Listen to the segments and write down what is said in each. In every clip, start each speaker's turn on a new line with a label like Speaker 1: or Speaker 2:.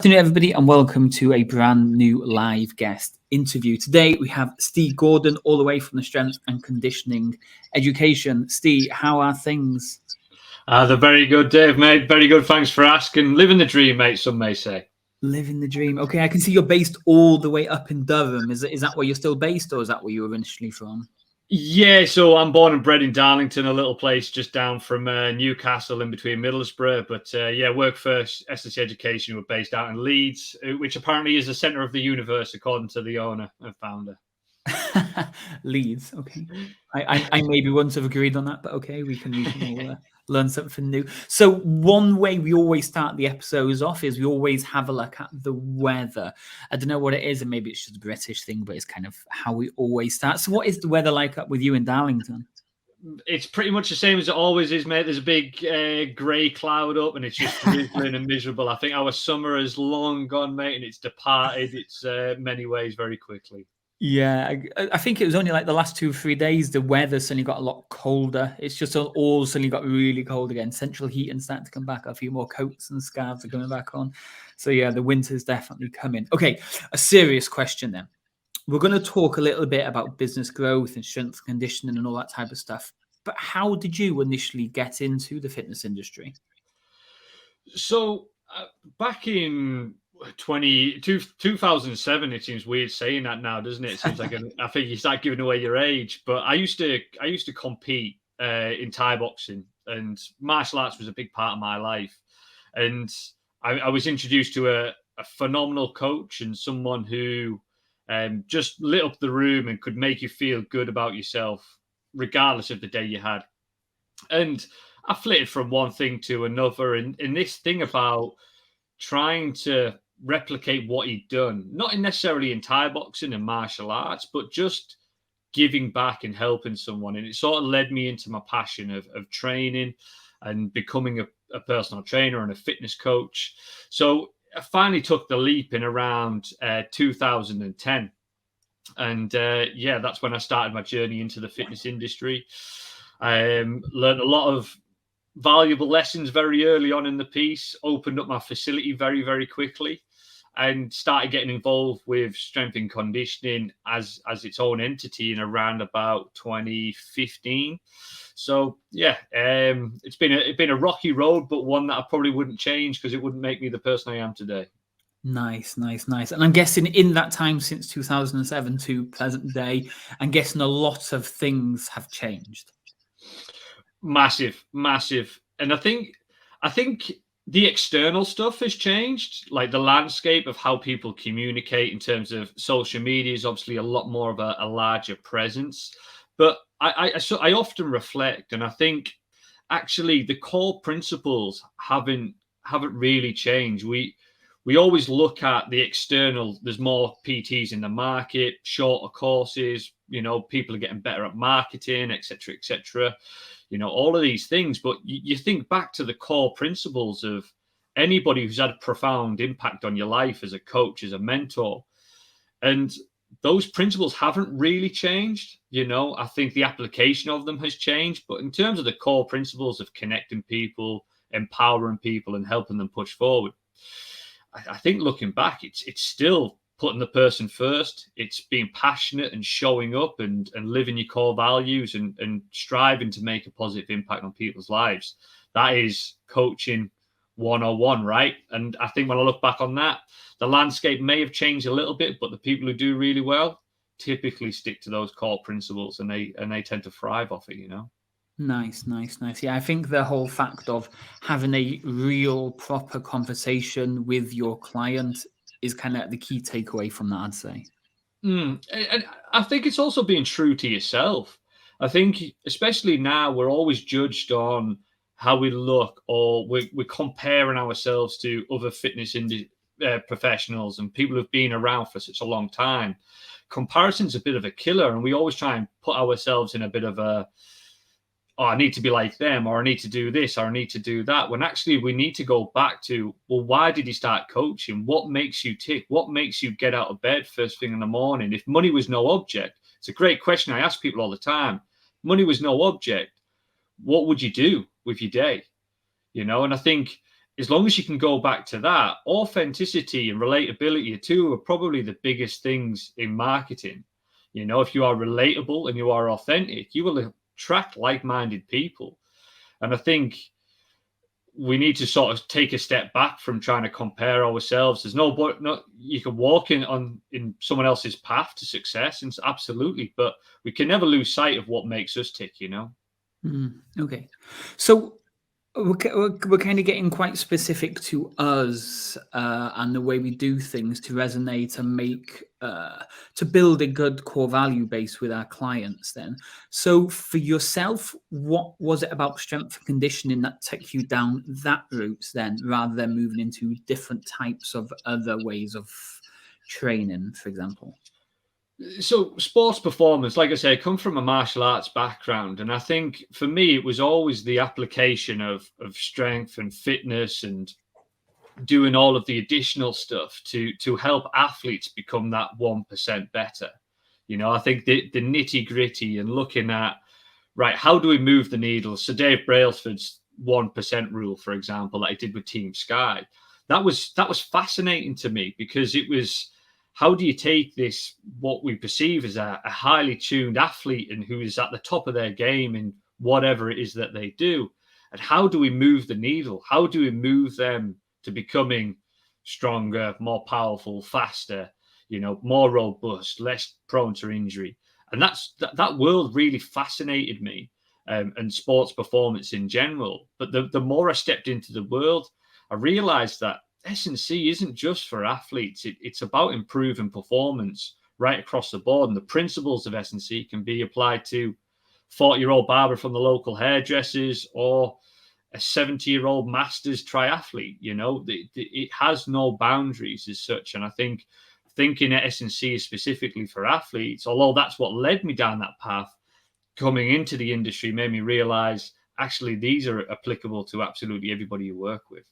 Speaker 1: Good afternoon, everybody, and welcome to a brand new live guest interview. Today, we have Steve Gordon, all the way from the Strength and Conditioning Education. Steve, how are things?
Speaker 2: They're very good, Dave, mate. Very good. Thanks for asking. Living the dream, mate, some may say.
Speaker 1: Living the dream. Okay, I can see you're based all the way up in Durham. Is that where you're still based, or is that where you were initially from?
Speaker 2: Yeah, so I'm born and bred in Darlington, a little place just down from Newcastle in between Middlesbrough. But work for SSC Education, who are based out in Leeds, which apparently is the centre of the universe, according to the owner and founder.
Speaker 1: Leeds, okay. I maybe wouldn't have agreed on that, but okay, we can all learn something new. So one way we always start the episodes off is we always have a look at the weather. I don't know what it is, and maybe it's just a British thing, but it's kind of how we always start. So what is the weather like up with you in Darlington?
Speaker 2: It's pretty much the same as it always is, mate. There's a big grey cloud up, and it's just drizzling and miserable. I think our summer is long gone, mate, and it's departed. It's many ways very quickly.
Speaker 1: Yeah, I think it was only like the last 2 or 3 days the weather suddenly got a lot colder. It's just all suddenly got really cold again. Central heating starting to come back. A few more coats and scarves are coming back on. So yeah, the winter's definitely coming. Okay, a serious question then. We're going to talk a little bit about business growth and strength conditioning and all that type of stuff. But how did you initially get into the fitness industry?
Speaker 2: So back in 2007, it seems weird saying that now, doesn't it? It seems like I think you start giving away your age. But I used to compete in Thai boxing, and martial arts was a big part of my life. And I was introduced to a phenomenal coach and someone who just lit up the room and could make you feel good about yourself, regardless of the day you had. And I flitted from one thing to another, and this thing about trying to replicate what he'd done, not necessarily in Thai boxing and martial arts, but just giving back and helping someone. And it sort of led me into my passion of training and becoming a personal trainer and a fitness coach. So I finally took the leap in around 2010. And that's when I started my journey into the fitness industry. I learned a lot of valuable lessons very early on in the piece, opened up my facility very, very quickly, and started getting involved with strength and conditioning as its own entity in around about 2015. So it's been a rocky road, but one that I probably wouldn't change because it wouldn't make me the person I am today.
Speaker 1: Nice. And I'm guessing in that time since 2007 to present day, I'm guessing a lot of things have changed.
Speaker 2: Massive. And I think the external stuff has changed, like the landscape of how people communicate in terms of social media is obviously a lot more of a larger presence. But I often reflect, and I think actually the core principles haven't really changed. We always look at the external. There's more PTs in the market, shorter courses, people are getting better at marketing, etc., etc. All of these things. But you think back to the core principles of anybody who's had a profound impact on your life as a coach, as a mentor. And those principles haven't really changed. I think the application of them has changed. But in terms of the core principles of connecting people, empowering people, and helping them push forward, I think looking back, it's still putting the person first. It's being passionate and showing up and living your core values and striving to make a positive impact on people's lives. That is coaching 101, right? And I think when I look back on that, the landscape may have changed a little bit, but the people who do really well typically stick to those core principles, and they tend to thrive off it,
Speaker 1: Nice. Yeah, I think the whole fact of having a real proper conversation with your client is kind of the key takeaway from that, I'd say.
Speaker 2: And I think it's also being true to yourself. I think especially now we're always judged on how we look, or we're comparing ourselves to other fitness professionals and people who've been around for such a long time. Comparison's a bit of a killer, and we always try and put ourselves in a bit of a, oh, I need to be like them, or I need to do this, or I need to do that. When actually we need to go back to, well, why did you start coaching? What makes you tick? What makes you get out of bed first thing in the morning? If money was no object, it's a great question I ask people all the time. Money was no object, what would you do with your day? And I think as long as you can go back to that, authenticity and relatability are probably the biggest things in marketing. You know, if you are relatable and you are authentic, you will attract like-minded people. And I think we need to sort of take a step back from trying to compare ourselves. There's you can walk in someone else's path to success, and absolutely, but we can never lose sight of what makes us tick, you know?
Speaker 1: Okay. So we're kind of getting quite specific to us and the way we do things to resonate and make to build a good core value base with our clients then. So for yourself, what was it about strength and conditioning that took you down that route then, rather than moving into different types of other ways of training, for example?
Speaker 2: So sports performance, like I say, I come from a martial arts background, and I think for me it was always the application of strength and fitness and doing all of the additional stuff to help athletes become that 1% better. You know, I think the nitty gritty and looking at, right, how do we move the needle? So Dave Brailsford's 1% rule, for example, that I did with Team Sky, that was fascinating to me, because it was, how do you take this, what we perceive as a highly tuned athlete and who is at the top of their game in whatever it is that they do, and how do we move the needle? How do we move them to becoming stronger, more powerful, faster, you know, more robust, less prone to injury? And that world really fascinated me, and sports performance in general. But the more I stepped into the world, I realized that S&C isn't just for athletes. It's about improving performance right across the board. And the principles of S&C can be applied to 40-year-old barber from the local hairdressers or a 70-year-old masters triathlete. You know, it has no boundaries as such. And I think thinking at S&C is specifically for athletes, although that's what led me down that path, coming into the industry made me realize actually these are applicable to absolutely everybody you work with.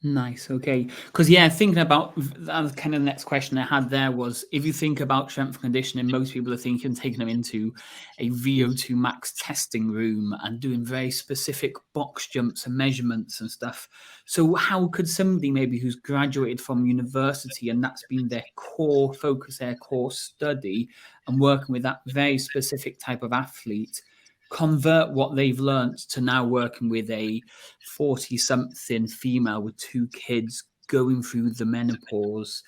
Speaker 1: Nice. Okay. Because, yeah, thinking about that was kind of the next question I had there was, if you think about strength and conditioning, most people are thinking taking them into a VO2 max testing room and doing very specific box jumps and measurements and stuff. So how could somebody maybe who's graduated from university and that's been their core focus, their core study, and working with that very specific type of athlete, convert what they've learned to now working with a 40-something female with 2 kids going through the menopause?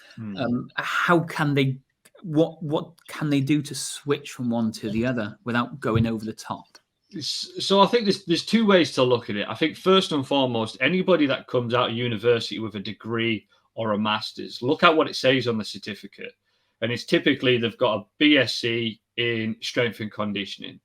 Speaker 1: How can they, what can they do to switch from one to the other without going over the top?
Speaker 2: So I think there's two ways to look at it. I think first and foremost, anybody that comes out of university with a degree or a master's, look at what it says on the certificate. And it's typically they've got a BSc in strength and conditioning,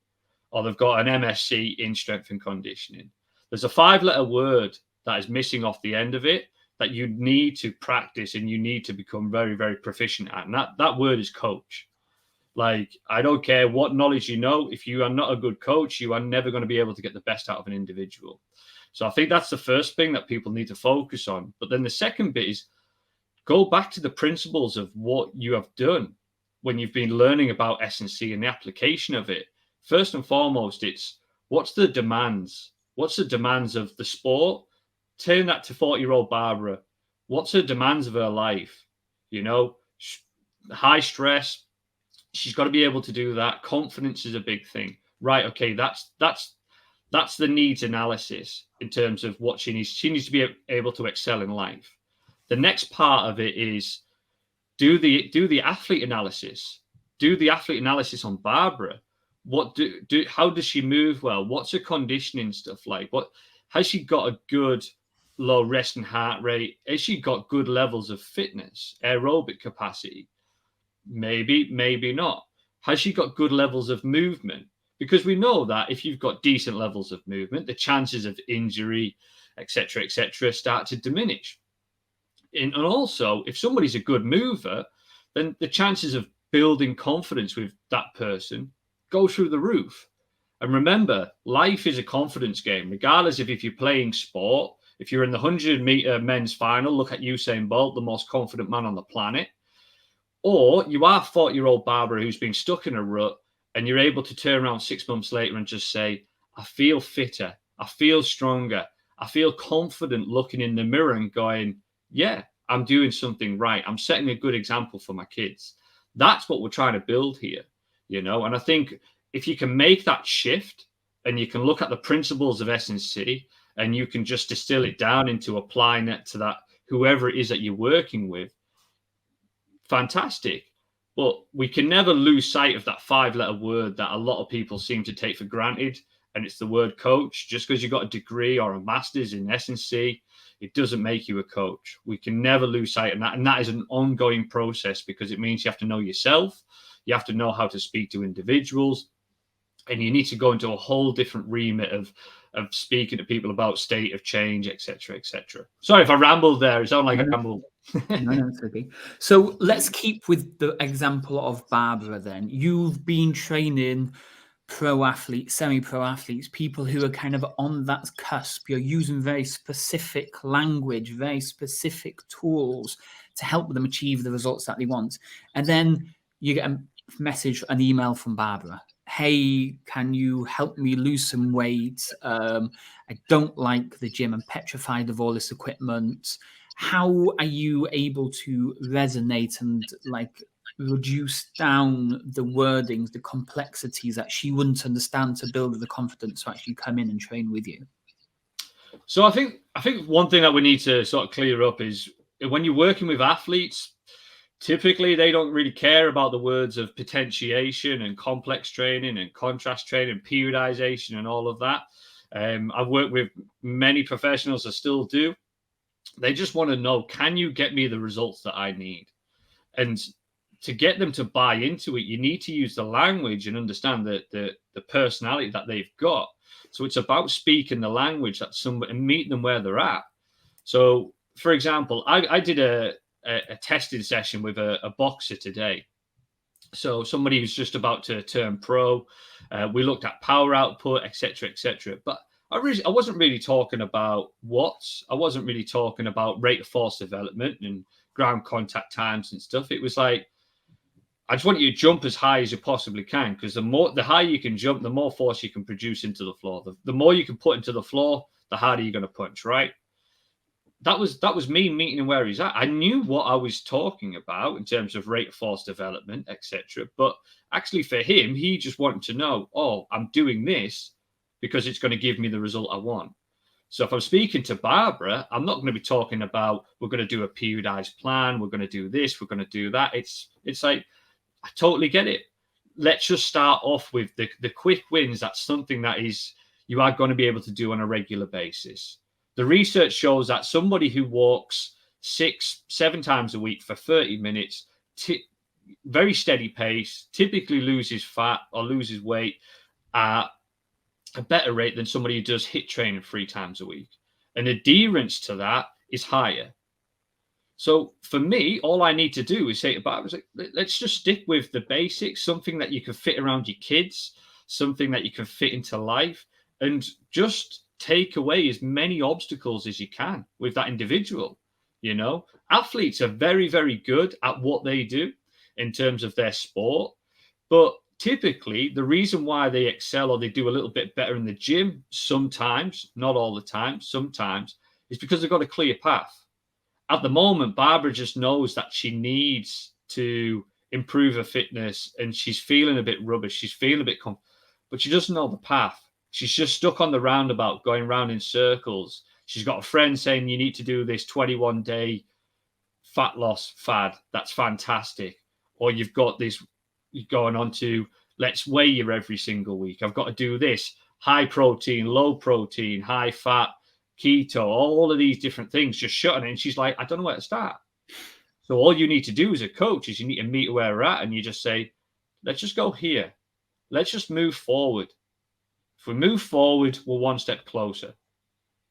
Speaker 2: or they've got an MSc in strength and conditioning. There's a 5-letter word that is missing off the end of it that you need to practice and you need to become very, very proficient at. And that word is coach. Like, I don't care what knowledge you know, if you are not a good coach, you are never going to be able to get the best out of an individual. So I think that's the first thing that people need to focus on. But then the second bit is go back to the principles of what you have done when you've been learning about S&C and the application of it. First and foremost, it's what's the demands? What's the demands of the sport? Turn that to 40-year-old Barbara. What's her demands of her life? You know, high stress. She's got to be able to do that. Confidence is a big thing. Right, okay, that's the needs analysis in terms of what she needs. She needs to be able to excel in life. The next part of it is do the athlete analysis. Do the athlete analysis on Barbara. How does she move well? What's her conditioning stuff like? What has she got a good low resting heart rate? Has she got good levels of fitness, aerobic capacity? Maybe, maybe not. Has she got good levels of movement? Because we know that if you've got decent levels of movement, the chances of injury, etc., start to diminish. And also, if somebody's a good mover, then the chances of building confidence with that person go through the roof. And remember, life is a confidence game, regardless of if you're playing sport. If you're in the 100-meter men's final, look at Usain Bolt, the most confident man on the planet. Or you are 40-year-old Barbara who's been stuck in a rut and you're able to turn around 6 months later and just say, I feel fitter, I feel stronger, I feel confident looking in the mirror and going, yeah, I'm doing something right. I'm setting a good example for my kids. That's what we're trying to build here, And I think if you can make that shift and you can look at the principles of S&C and you can just distill it down into applying it to that, whoever it is that you're working with, fantastic. But we can never lose sight of that 5-letter word that a lot of people seem to take for granted. And it's the word coach. Just because you got a degree or a master's in S&C, it doesn't make you a coach. We can never lose sight of that. And that is an ongoing process, because it means you have to know yourself. You have to know how to speak to individuals. And you need to go into a whole different remit of speaking to people about state of change, etc., etc. Sorry if I rambled there. It sounded like I rambled.
Speaker 1: No, it's okay. So let's keep with the example of Barbara then. You've been training pro athletes, semi-pro athletes, people who are kind of on that cusp. You're using very specific language, very specific tools to help them achieve the results that they want. And then you get a message, an email from Barbara. Hey, can you help me lose some weight? I don't like the gym. I'm petrified of all this equipment. How are you able to resonate and reduce down the wordings, the complexities that she wouldn't understand, to build the confidence to actually come in and train with you?
Speaker 2: So I think one thing that we need to sort of clear up is when you're working with athletes, typically they don't really care about the words of potentiation and complex training and contrast training, periodization and all of that. I've worked with many professionals that still do. They just want to know, can you get me the results that I need? And to get them to buy into it, you need to use the language and understand the personality that they've got. So it's about speaking the language that somebody, and meet them where they're at. So, for example, I did a testing session with a boxer today. So somebody who's just about to turn pro. We looked at power output, etc., etc. But I wasn't really talking about watts. I wasn't really talking about rate of force development and ground contact times and stuff. It was like, I just want you to jump as high as you possibly can, because the higher you can jump, the more force you can produce into the floor. The more you can put into the floor, the harder you're going to punch, right? That was me meeting him where he's at. I knew what I was talking about in terms of rate of force development, etc. But actually for him, he just wanted to know, oh, I'm doing this because it's going to give me the result I want. So if I'm speaking to Barbara, I'm not going to be talking about, we're going to do a periodized plan, we're going to do this, we're going to do that. It's like, I totally get it. Let's just start off with the quick wins. That's something that you are going to be able to do on a regular basis. The research shows that somebody who walks 6-7 times a week for 30 minutes, very steady pace, typically loses fat or loses weight at a better rate than somebody who does HIIT training 3 times a week. And adherence to that is higher. So for me, all I need to do is say to Barbara, let's just stick with the basics, something that you can fit around your kids, something that you can fit into life, and just take away as many obstacles as you can with that individual. Athletes are very, very good at what they do in terms of their sport, but typically the reason why they excel or they do a little bit better in the gym sometimes, not all the time, sometimes, is because they've got a clear path. At the moment, Barbara just knows that she needs to improve her fitness and she's feeling a bit rubbish. She's feeling a bit but she doesn't know the path. She's just stuck on the roundabout, going round in circles. She's got a friend saying, you need to do this 21-day fat loss fad. That's fantastic. Or you've got this going on to, let's weigh you every single week. I've got to do this. High protein, low protein, high fat, keto, all of these different things, just shutting it. And she's like, I don't know where to start. So all you need to do as a coach is you need to meet where we're at and you just say, let's just go here. Let's just move forward. If we move forward, we're one step closer,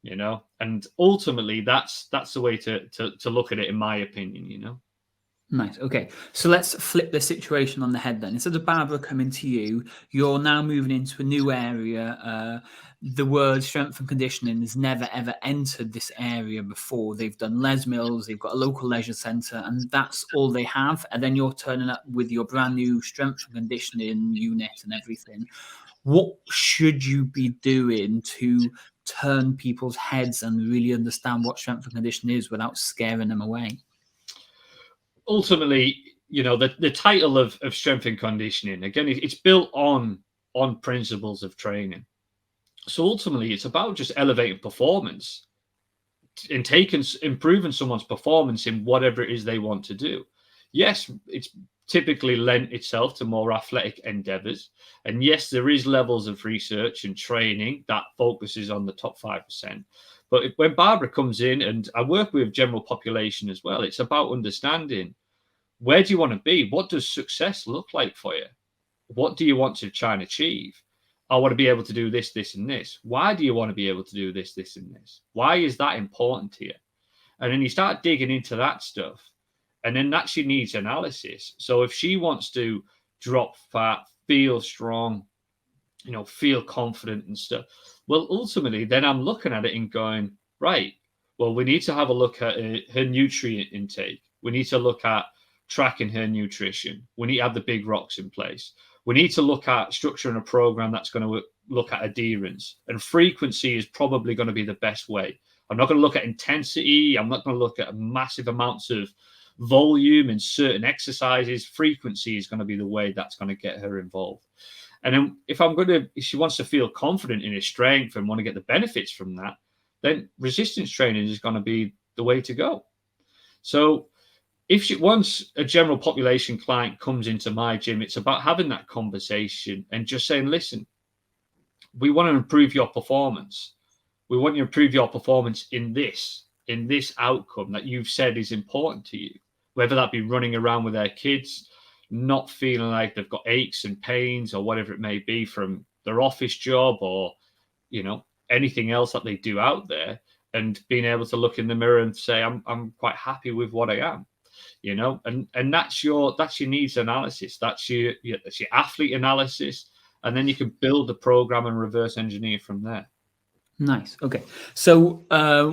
Speaker 2: and ultimately that's the way to look at it, in my opinion,
Speaker 1: Nice. Okay. So let's flip the situation on the head then. Instead of Barbara coming to you, you're now moving into a new area. The word strength and conditioning has never, ever entered this area before. They've done Les Mills, they've got a local leisure centre, and that's all they have. And then you're turning up with your brand new strength and conditioning unit and everything. What should you be doing to turn people's heads and really understand what strength and conditioning is without scaring them away?
Speaker 2: Ultimately, the title of strength and conditioning, again, it's built on principles of training. So ultimately, it's about just elevating performance and improving someone's performance in whatever it is they want to do. Yes, it's typically lent itself to more athletic endeavors. And yes, there is levels of research and training that focuses on the top 5%. But when Barbara comes in, and I work with general population as well, it's about understanding, where do you want to be? What does success look like for you? What do you want to try and achieve? I want to be able to do this, this, and this. Why do you want to be able to do this, this, and this? Why is that important to you? And then you start digging into that stuff. And then that she needs analysis. So if she wants to drop fat, feel strong, feel confident and stuff, well, ultimately, then I'm looking at it and going, right, well, we need to have a look at her nutrient intake. We need to look at tracking her nutrition. We need to have the big rocks in place. We need to look at structuring a program that's going to look at adherence, and frequency is probably going to be the best way. I'm not going to look at intensity. I'm not going to look at massive amounts of volume in certain exercises. Frequency is going to be the way that's going to get her involved. And then if she wants to feel confident in her strength and want to get the benefits from that, then resistance training is going to be the way to go. So once a general population client comes into my gym, it's about having that conversation and just saying, listen, we want to improve your performance. We want you to improve your performance in this outcome that you've said is important to you, whether that be running around with their kids, not feeling like they've got aches and pains or whatever it may be from their office job, or, anything else that they do out there, and being able to look in the mirror and say, I'm quite happy with what I am. And that's your needs analysis. That's your athlete analysis. And then you can build the program and reverse engineer from there.
Speaker 1: Nice. Okay. So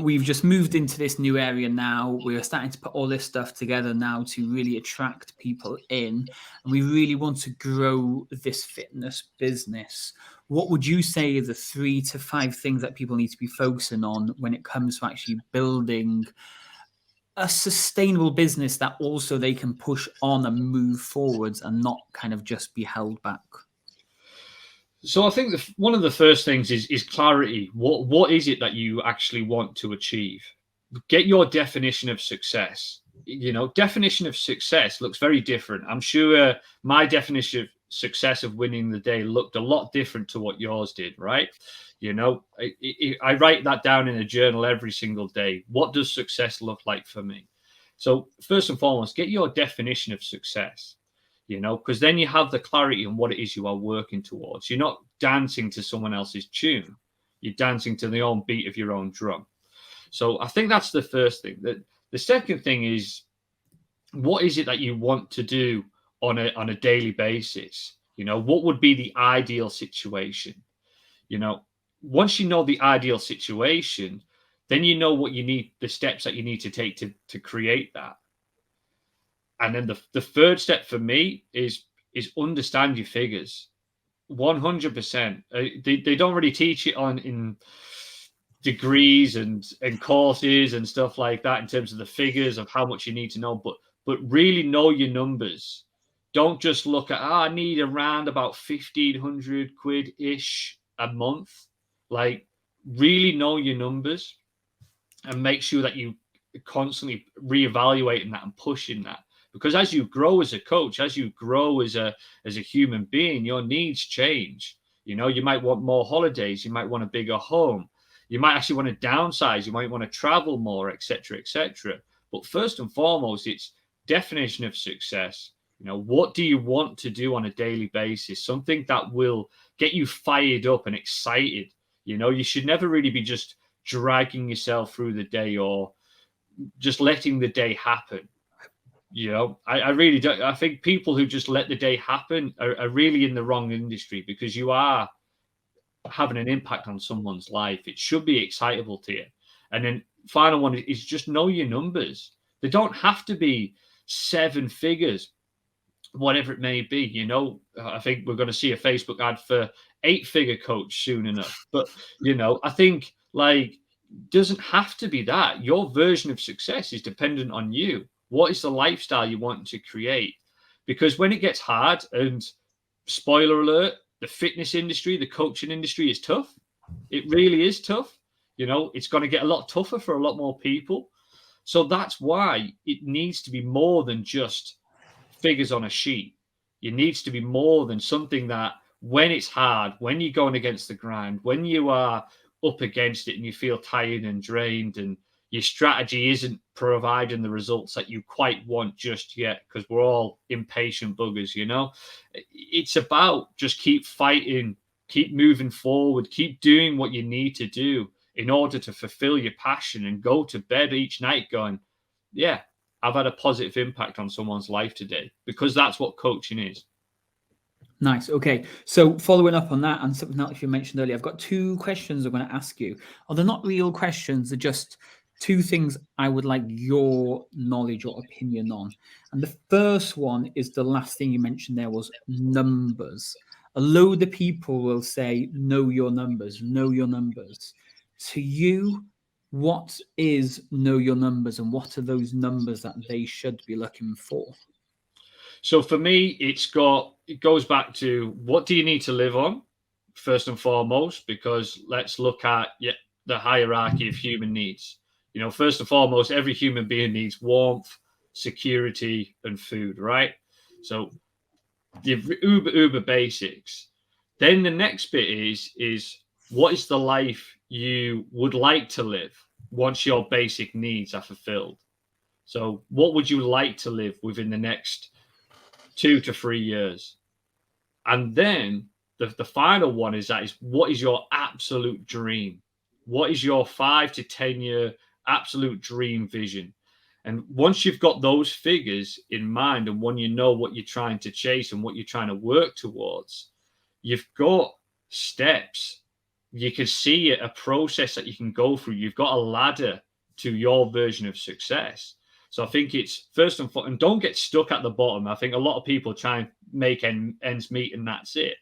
Speaker 1: we've just moved into this new area now. We're starting to put all this stuff together now to really attract people in. And we really want to grow this fitness business. What would you say are the 3 to 5 things that people need to be focusing on when it comes to actually building a sustainable business that also they can push on and move forwards and not kind of just be held back?
Speaker 2: So I think one of the first things is clarity. What is it that you actually want to achieve? Get your definition of success. Definition of success looks very different. I'm sure my definition of success of winning the day looked a lot different to what yours did, right? I write that down in a journal every single day. What does success look like for me? So first and foremost, get your definition of success. Because then you have the clarity on what it is you are working towards. You're not dancing to someone else's tune. You're dancing to the own beat of your own drum. So I think that's the first thing. The second thing is, what is it that you want to do on a daily basis? What would be the ideal situation? Once you know the ideal situation, then you know what you need, the steps that you need to take to create that. And then the third step for me is understand your figures. 100%. They don't really teach it in degrees and courses and stuff like that in terms of the figures of how much you need to know, but really know your numbers. Don't just look at, I need around about 1,500 quid ish a month. Like, really know your numbers and make sure that you constantly reevaluating that and pushing that. Because as you grow as a coach, as you grow as a human being, your needs change. You might want more holidays. You might want a bigger home. You might actually want to downsize. You might want to travel more, etc., etc. But first and foremost, it's definition of success. What do you want to do on a daily basis? Something that will get you fired up and excited. You should never really be just dragging yourself through the day or just letting the day happen. I really don't. I think people who just let the day happen are really in the wrong industry, because you are having an impact on someone's life. It should be excitable to you. And then final one is just know your numbers. They don't have to be 7 figures, whatever it may be. I think we're going to see a Facebook ad for 8-figure coach soon enough. But, I think Like, doesn't have to be that. Your version of success is dependent on you. What is the lifestyle you want to create? Because when it gets hard, and spoiler alert, the fitness industry, the coaching industry is tough. It really is tough. It's going to get a lot tougher for a lot more people. So that's why it needs to be more than just figures on a sheet. It needs to be more than something that when it's hard, when you're going against the grind, when you are up against it and you feel tired and drained and your strategy isn't providing the results that you quite want just yet, because we're all impatient buggers, It's about just keep fighting, keep moving forward, keep doing what you need to do in order to fulfill your passion and go to bed each night going, yeah, I've had a positive impact on someone's life today, because that's what coaching is.
Speaker 1: Nice. Okay. So following up on that and something else you mentioned earlier, I've got two questions I'm going to ask you. They're not real questions. They're just two things I would like your knowledge or opinion on. And the first one is the last thing you mentioned there was numbers. A load of people will say, know your numbers, know your numbers. To you, what is know your numbers, and what are those numbers that they should be looking for?
Speaker 2: So for me, it goes back to, what do you need to live on first and foremost? Because let's look at the hierarchy of human needs. First and foremost, every human being needs warmth, security, and food, right? So the uber basics. Then the next bit is what is the life you would like to live once your basic needs are fulfilled? So what would you like to live within the next 2 to 3 years? And then the final one is what is your absolute dream? What is your 5 to 10 year absolute dream vision? And once you've got those figures in mind, and when you know what you're trying to chase and what you're trying to work towards, you've got steps. You can see a process that you can go through. You've got a ladder to your version of success. So I think it's first and foremost, and don't get stuck at the bottom. I think a lot of people try and make ends meet, and that's it.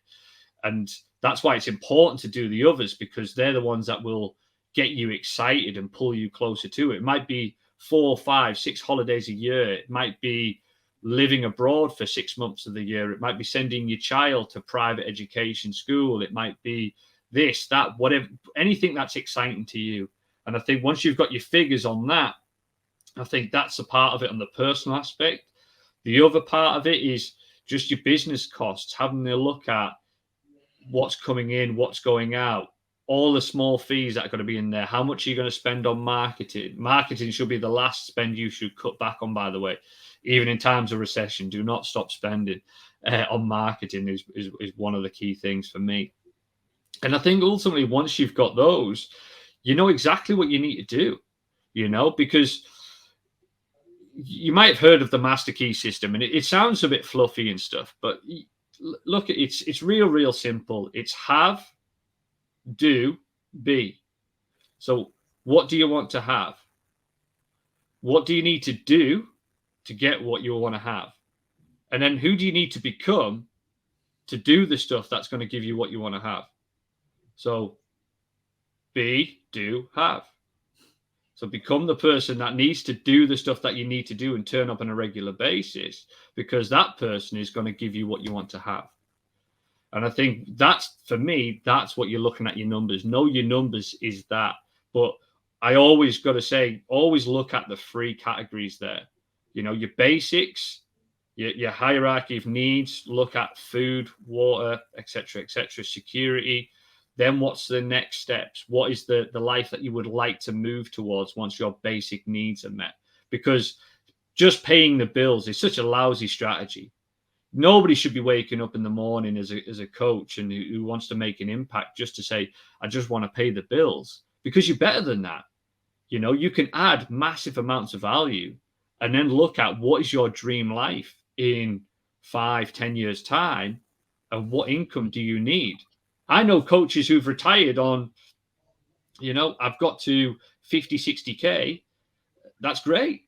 Speaker 2: And that's why it's important to do the others, because they're the ones that will get you excited and pull you closer to it. It might be 4, 5, 6 holidays a year. It might be living abroad for 6 months of the year. It might be sending your child to private education school. It might be this, that, whatever, anything that's exciting to you. And I think once you've got your figures on that, I think that's a part of it on the personal aspect. The other part of it is just your business costs, having a look at what's coming in, what's going out, all the small fees that are going to be in there. How much are you going to spend on marketing? Marketing should be the last spend you should cut back on, by the way. Even in times of recession, do not stop spending on marketing is one of the key things for me. And I think ultimately, once you've got those, you know exactly what you need to do, because you might have heard of the master key system, and it sounds a bit fluffy and stuff, but look, it's real simple. It's have, do, be. So what do you want to have? What do you need to do to get what you want to have? And then who do you need to become to do the stuff that's going to give you what you want to have? So be, do, have. So become the person that needs to do the stuff that you need to do and turn up on a regular basis, because that person is going to give you what you want to have. And I think that's, for me, that's what you're looking at your numbers. Know your numbers is that. But I always got to say, always look at the 3 categories there. Your basics, your hierarchy of needs, look at food, water, etc., security. Then what's the next steps? What is the life that you would like to move towards once your basic needs are met? Because just paying the bills is such a lousy strategy. Nobody should be waking up in the morning as a coach and who wants to make an impact just to say, I just want to pay the bills, because you're better than that. You can add massive amounts of value and then look at what is your dream life in 5, 10 years time, and what income do you need? I know coaches who've retired on, I've got to 50, 60K. That's great,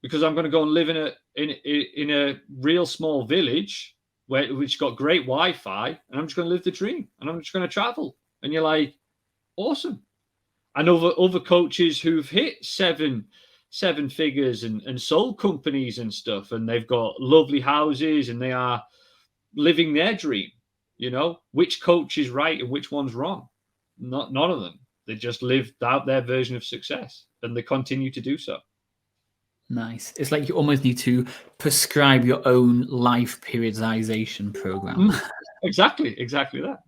Speaker 2: because I'm going to go and live in a real small village which got great Wi-Fi, and I'm just going to live the dream, and I'm just going to travel. And you're like, awesome. And other coaches who've hit seven figures and sold companies and stuff, and they've got lovely houses and they are living their dream. Which coach is right and which one's wrong? None of them. They just lived out their version of success, and they continue to do so.
Speaker 1: Nice. It's like you almost need to prescribe your own life periodization program.
Speaker 2: Exactly that.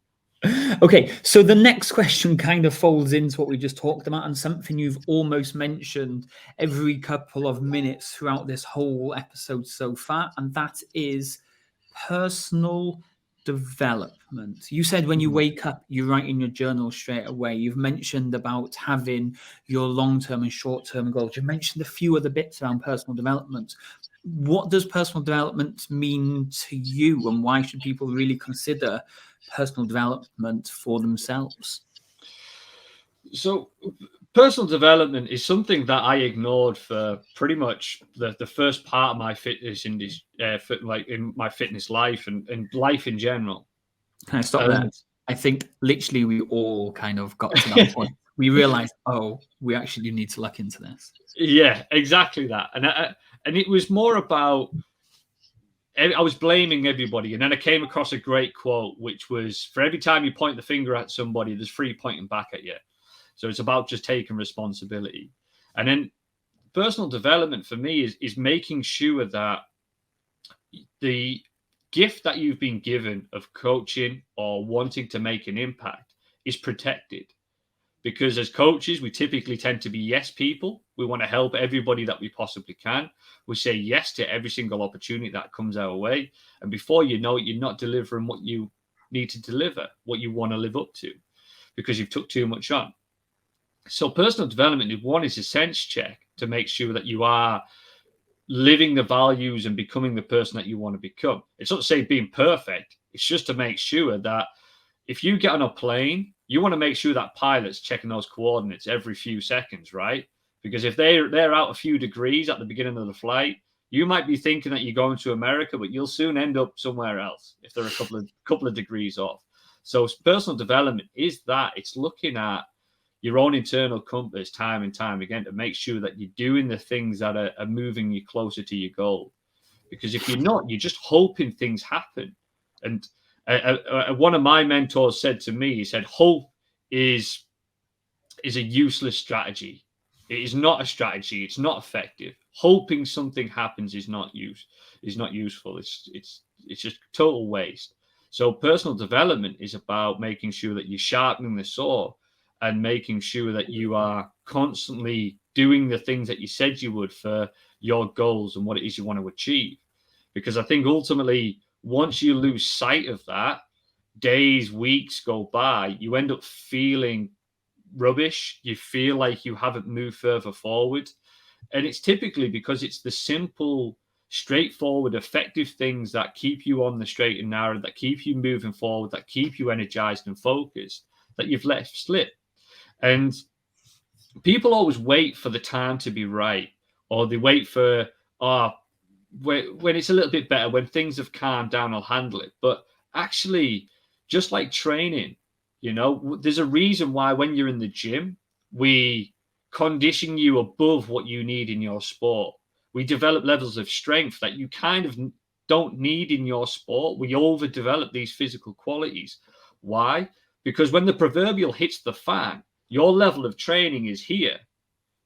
Speaker 1: Okay, so the next question kind of folds into what we just talked about, and something you've almost mentioned every couple of minutes throughout this whole episode so far, and that is personal development. You said when you wake up, you write in your journal straight away. You've mentioned about having your long-term and short-term goals. You mentioned a few other bits around personal development. What does personal development mean to you, and why should people really consider personal development for themselves?
Speaker 2: So personal development is something that I ignored for pretty much the first part of my fitness in my fitness life and life in general.
Speaker 1: Can I stop there? I think literally we all kind of got to that point. We realized, we actually need to look into this.
Speaker 2: Yeah, exactly that. And it was more about, I was blaming everybody. And then I came across a great quote, which was, for every time you point the finger at somebody, there's 3 pointing back at you. So it's about just taking responsibility. And then personal development for me is making sure that the gift that you've been given of coaching or wanting to make an impact is protected. Because as coaches, we typically tend to be yes people. We want to help everybody that we possibly can. We say yes to every single opportunity that comes our way. And before you know it, you're not delivering what you need to deliver, what you want to live up to, because you've took too much on. So personal development, one is a sense check to make sure that you are living the values and becoming the person that you want to become. It's not to say being perfect. It's just to make sure that if you get on a plane, you want to make sure that pilot's checking those coordinates every few seconds, right? Because if they're out a few degrees at the beginning of the flight, you might be thinking that you're going to America, but you'll soon end up somewhere else if they're a couple of degrees off. So personal development is that. It's looking at your own internal compass time and time again to make sure that you're doing the things that are moving you closer to your goal. Because if you're not, you're just hoping things happen. And one of my mentors said to me, he said, hope is a useless strategy. It is not a strategy. It's not effective. Hoping something happens is not useful. It's just total waste. So personal development is about making sure that you're sharpening the saw and making sure that you are constantly doing the things that you said you would for your goals and what it is you want to achieve. Because I think ultimately, once you lose sight of that, days, weeks go by, you end up feeling rubbish. You feel like you haven't moved further forward. And it's typically because it's the simple, straightforward, effective things that keep you on the straight and narrow, that keep you moving forward, that keep you energized and focused, that you've let slip. And people always wait for the time to be right, or they wait for, when it's a little bit better, when things have calmed down, I'll handle it. But actually, just like training, there's a reason why when you're in the gym, we condition you above what you need in your sport. We develop levels of strength that you kind of don't need in your sport. We overdevelop these physical qualities. Why? Because when the proverbial hits the fan, your level of training is here.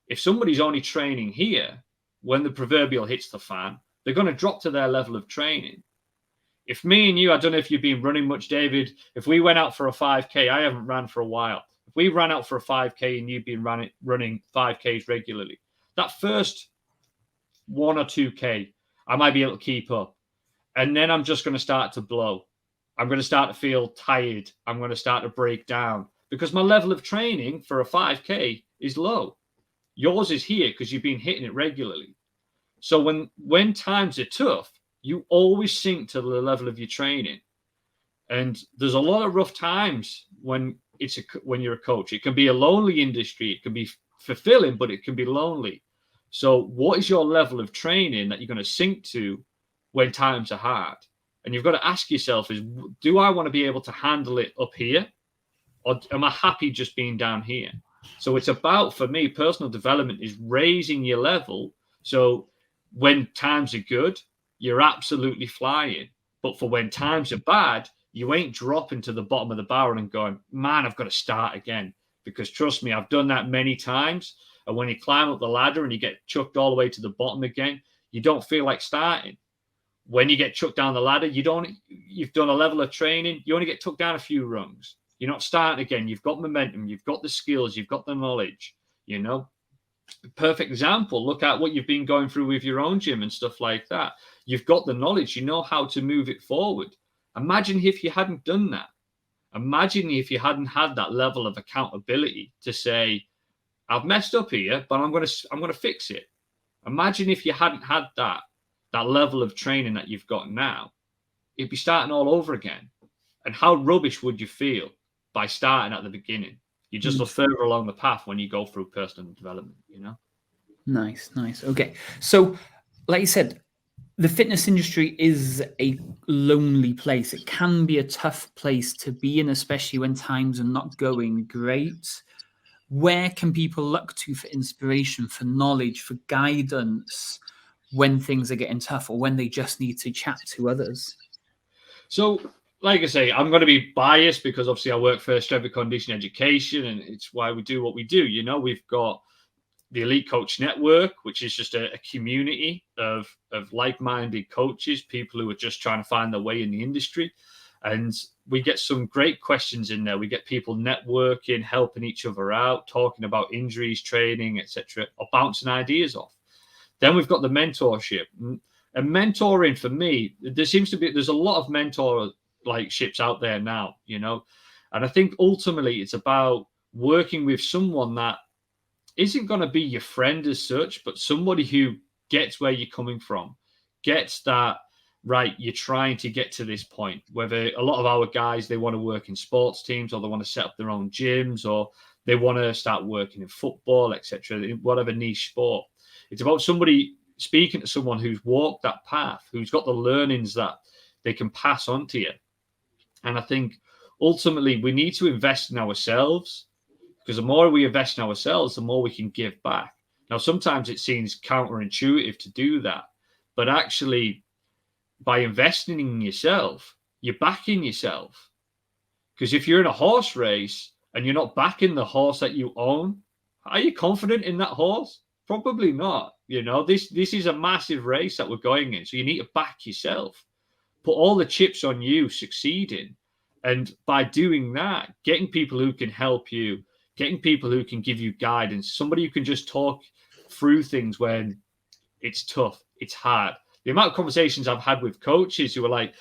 Speaker 2: If somebody's only training here, when the proverbial hits the fan, they're going to drop to their level of training. If me and you, I don't know if you've been running much, David, if we went out for a 5K, I haven't ran for a while. If we ran out for a 5K and you've been running 5Ks regularly, that first 1 or 2K, I might be able to keep up. And then I'm just going to start to blow. I'm going to start to feel tired. I'm going to start to break down because my level of training for a 5K is low. Yours is here because you've been hitting it regularly. So when times are tough, you always sink to the level of your training. And there's a lot of rough times when you're a coach. It can be a lonely industry. It can be fulfilling, but it can be lonely. So what is your level of training that you're going to sink to when times are hard? And you've got to ask yourself do I want to be able to handle it up here? Or am I happy just being down here? So it's about, for me, personal development is raising your level. So when times are good, you're absolutely flying. But for when times are bad, you ain't dropping to the bottom of the barrel and going, man, I've got to start again. Because trust me, I've done that many times. And when you climb up the ladder and you get chucked all the way to the bottom again, you don't feel like starting. When you get chucked down the ladder, you've done a level of training, you only get took down a few rungs. You're not starting again. You've got momentum, you've got the skills, you've got the knowledge, you know. Perfect example. Look at what you've been going through with your own gym and stuff like that. You've got the knowledge, you know how to move it forward. Imagine if you hadn't done that. Imagine if you hadn't had that level of accountability to say, I've messed up here, but I'm gonna fix it. Imagine if you hadn't had that level of training that you've got now. It'd be starting all over again. And how rubbish would you feel by starting at the beginning? You just look further along the path when you go through personal development, you know?
Speaker 1: Nice. Okay. So, like you said, the fitness industry is a lonely place. It can be a tough place to be in, especially when times are not going great. Where can people look to for inspiration, for knowledge, for guidance when things are getting tough or when they just need to chat to others?
Speaker 2: So, like I say, I'm going to be biased because obviously I work for strength and conditioning education, and it's why we do what we do. You know, we've got the Elite Coach Network, which is just a community of like-minded coaches, people who are just trying to find their way in the industry. And we get some great questions in there. We get people networking, helping each other out, talking about injuries, training, etc., or bouncing ideas off. Then we've got the mentorship. And mentoring, for me, there's a lot of mentor like ships out there now, you know. And I think ultimately it's about working with someone that isn't going to be your friend as such, but somebody who gets where you're coming from, gets that, right, you're trying to get to this point. Whether a lot of our guys, they want to work in sports teams, or they want to set up their own gyms, or they want to start working in football, etc., whatever niche sport. It's about somebody speaking to someone who's walked that path, who's got the learnings that they can pass on to you. And I think ultimately we need to invest in ourselves, because the more we invest in ourselves, the more we can give back. Now, sometimes it seems counterintuitive to do that, but actually by investing in yourself, you're backing yourself. Because if you're in a horse race and you're not backing the horse that you own, are you confident in that horse? Probably not. You know, this is a massive race that we're going in. So you need to back yourself, put all the chips on you succeeding. And by doing that, getting people who can help you, getting people who can give you guidance, somebody who can just talk through things when it's tough, it's hard. The amount of conversations I've had with coaches who are like,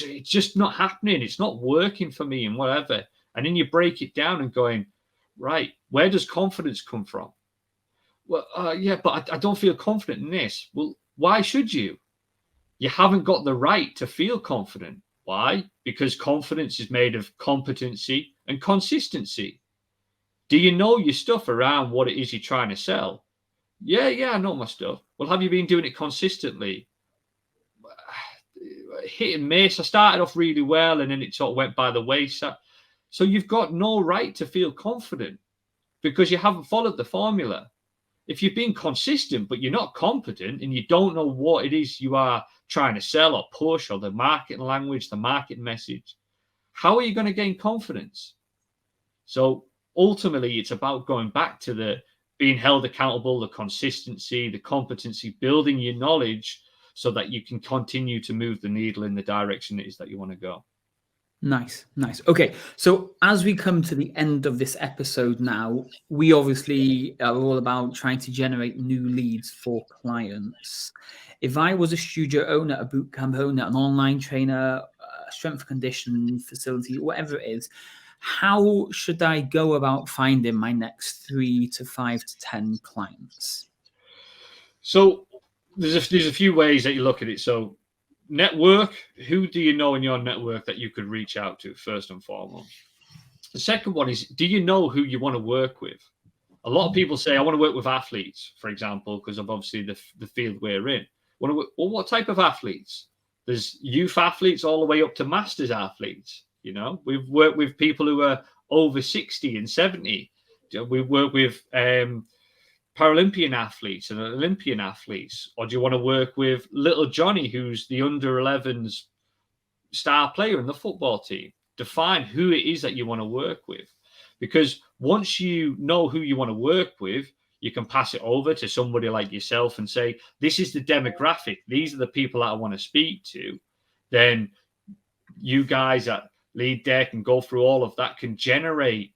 Speaker 2: it's just not happening, it's not working for me and whatever. And then you break it down and going, right, where does confidence come from? Well, yeah, but I don't feel confident in this. Well, why should you? You haven't got the right to feel confident. Why? Because confidence is made of competency and consistency. Do you know your stuff around what it is you're trying to sell? Yeah, I know my stuff. Well, have you been doing it consistently? Hit and miss. I started off really well and then it sort of went by the wayside. So you've got no right to feel confident because you haven't followed the formula. If you've been consistent, but you're not competent and you don't know what it is you are trying to sell or push, or the marketing language, the market message, how are you going to gain confidence? So ultimately, it's about going back to the being held accountable, the consistency, the competency, building your knowledge so that you can continue to move the needle in the direction it is that you want to go.
Speaker 1: Nice. Okay, so as we come to the end of this episode now, we obviously are all about trying to generate new leads for clients. If I was a studio owner, a bootcamp owner, an online trainer, a strength and conditioning facility, whatever it is, how should I go about finding my next 3 to 5 to 10 clients?
Speaker 2: So there's a few ways that you look at it. So network, who do you know in your network that you could reach out to first and foremost? The second one is, do you know who you want to work with? A lot of people say, I want to work with athletes, for example, because of obviously the field we're in. Well, what type of athletes? There's youth athletes all the way up to masters athletes. You know, we've worked with people who are over 60 and 70. We work with Paralympian athletes and Olympian athletes, or do you want to work with little Johnny, who's the under 11s star player in the football team? Define who it is that you want to work with, because once you know who you want to work with, you can pass it over to somebody like yourself and say, this is the demographic, these are the people that I want to speak to. Then you guys at Lead Deck and go through all of that, can generate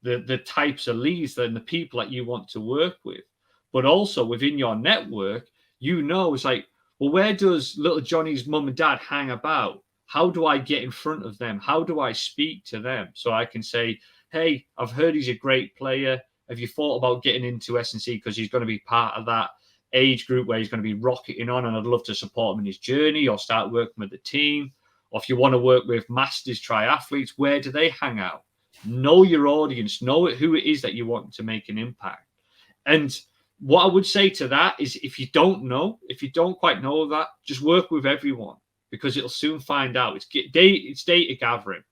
Speaker 2: the types of leads and the people that you want to work with. But also within your network, it's like, well, where does little Johnny's mum and dad hang about? How do I get in front of them? How do I speak to them? So I can say, hey, I've heard he's a great player. Have you thought about getting into S&C, because he's going to be part of that age group where he's going to be rocketing on, and I'd love to support him in his journey, or start working with the team. Or if you want to work with masters triathletes, where do they hang out? Know your audience, know who it is that you want to make an impact. And what I would say to that is, if you don't quite know that, just work with everyone, because it'll soon find out. It's data gathering,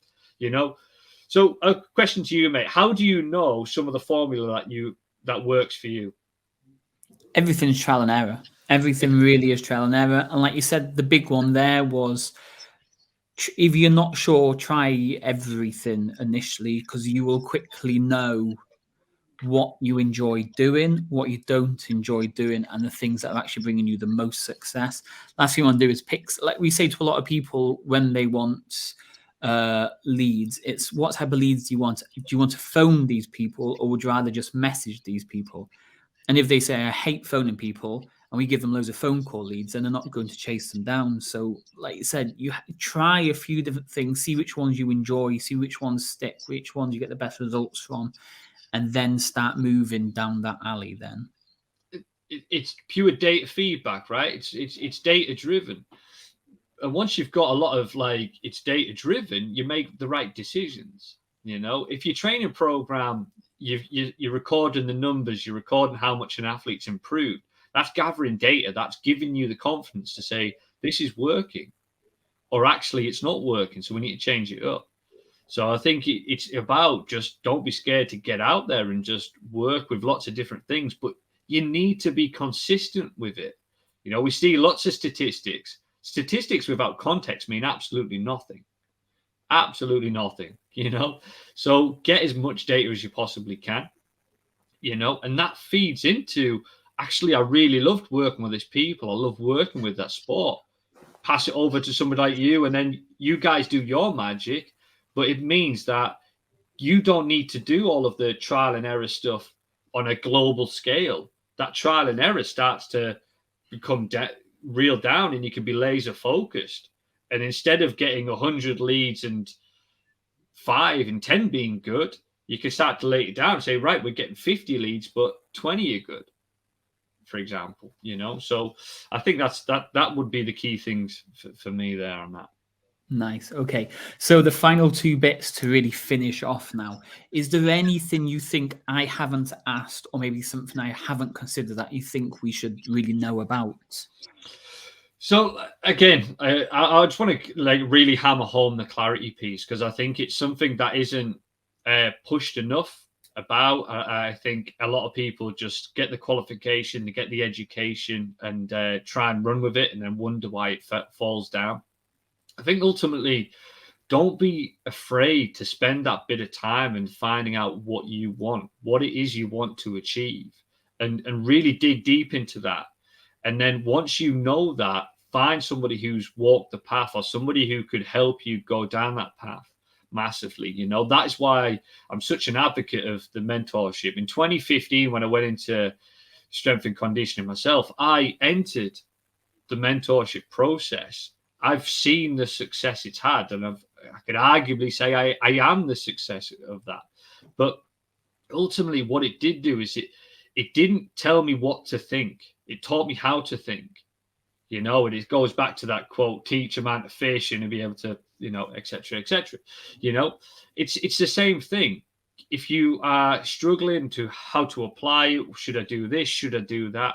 Speaker 2: So a question to you, mate: how do you know some of the formula that works for you?
Speaker 1: Everything's trial and error. Everything really is trial and error. And like you said, the big one there was, if you're not sure, try everything initially, because you will quickly know what you enjoy doing, what you don't enjoy doing, and the things that are actually bringing you the most success. Last thing you want to do is pick, like we say to a lot of people when they want leads, it's what type of leads do you want? Do you want to phone these people, or would you rather just message these people? And if they say, I hate phoning people, and we give them loads of phone call leads, then they're not going to chase them down. So like you said, you try a few different things, see which ones you enjoy, see which ones stick, which ones you get the best results from, and then start moving down that alley then.
Speaker 2: It's pure data feedback, right? It's data driven. And once you've got a lot of it's data driven, you make the right decisions. If your training program, you're recording the numbers, you're recording how much an athlete's improved, that's gathering data. That's giving you the confidence to say, this is working, or actually it's not working, so we need to change it up. So I think it's about, just don't be scared to get out there and just work with lots of different things, but you need to be consistent with it. We see lots of statistics. Statistics without context mean absolutely nothing. Absolutely nothing, So get as much data as you possibly can, and that feeds into, actually, I really loved working with these people. I love working with that sport. Pass it over to somebody like you, and then you guys do your magic. But it means that you don't need to do all of the trial and error stuff on a global scale. That trial and error starts to become real down, and you can be laser focused. And instead of getting 100 leads and 5 and 10 being good, you can start to lay it down and say, right, we're getting 50 leads, but 20 are good, for example. So I think that would be the key things for me there on that.
Speaker 1: Nice. Okay. So the final two bits to really finish off now. Is there anything you think I haven't asked, or maybe something I haven't considered that you think we should really know about?
Speaker 2: So again, I just want to really hammer home the clarity piece, because I think it's something that isn't pushed enough about. I think a lot of people just get the qualification, they get the education, and try and run with it, and then wonder why it falls down. I think ultimately, don't be afraid to spend that bit of time and finding out what you want, what it is you want to achieve, and really dig deep into that. And then once you know that, find somebody who's walked the path, or somebody who could help you go down that path massively. That is why I'm such an advocate of the mentorship. In 2015, when I went into strength and conditioning myself, I entered the mentorship process. I've seen the success it's had, and I could arguably say I am the success of that. But ultimately, what it did do is it didn't tell me what to think. It taught me how to think. And it goes back to that quote, teach a man to fish and be able to, et cetera, et cetera. It's the same thing. If you are struggling to how to apply it, should I do this? Should I do that?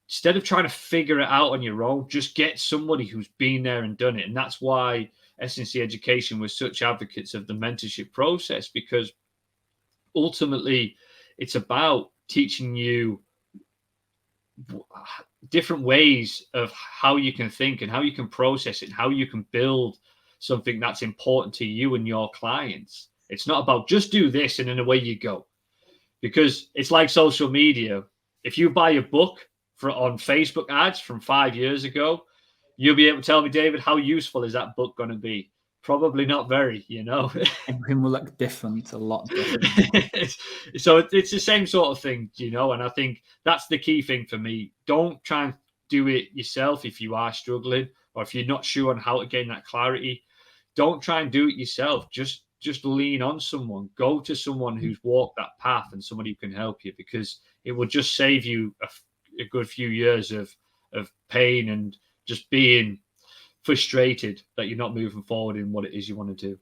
Speaker 2: Instead of trying to figure it out on your own, just get somebody who's been there and done it. And that's why S&C Education was such advocates of the mentorship process, because ultimately it's about teaching you different ways of how you can think and how you can process it, and how you can build something that's important to you and your clients. It's not about just do this and then away you go, because it's like social media. If you buy a book on Facebook ads from 5 years ago, you'll be able to tell me, David, how useful is that book going to be? Probably not very,
Speaker 1: Everything will look different, a lot different.
Speaker 2: So it's the same sort of thing, and I think that's the key thing for me. Don't try and do it yourself if you are struggling, or if you're not sure on how to gain that clarity. Don't try and do it yourself. Just lean on someone. Go to someone who's walked that path and someone who can help you, because it will just save you a good few years of pain and just being frustrated that you're not moving forward in what it is you want to do.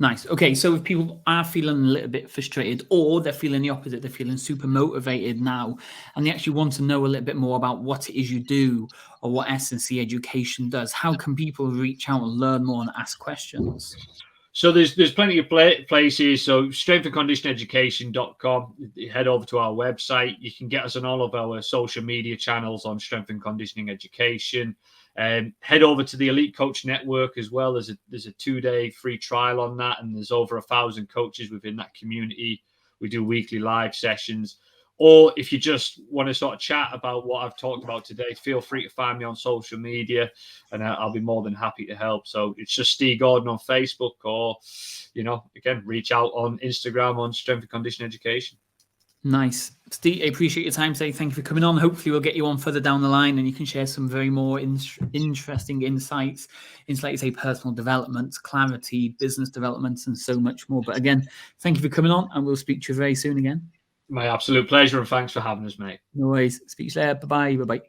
Speaker 1: Nice. Okay, so if people are feeling a little bit frustrated, or they're feeling the opposite, they're feeling super motivated now, and they actually want to know a little bit more about what it is you do or what S&C Education does, how can people reach out and learn more and ask questions?
Speaker 2: So there's plenty of places. So strengthandconditioneducation.com. Head over to our website. You can get us on all of our social media channels on Strength and Conditioning Education. Head over to the Elite Coach Network as well. There's a 2-day free trial on that, and there's over 1,000 coaches within that community. We do weekly live sessions. Or if you just want to sort of chat about what I've talked about today, feel free to find me on social media, and I'll be more than happy to help. So it's just Steve Gordon on Facebook, or, again, reach out on Instagram on Strength and Conditioning Education.
Speaker 1: Nice. Steve, I appreciate your time today. Thank you for coming on. Hopefully we'll get you on further down the line and you can share some very more interesting insights into, like you say, personal development, clarity, business development, and so much more. But again, thank you for coming on, and we'll speak to you very soon again.
Speaker 2: My absolute pleasure, and thanks for having us, mate.
Speaker 1: No worries. Speak to you later. Bye-bye. Bye-bye.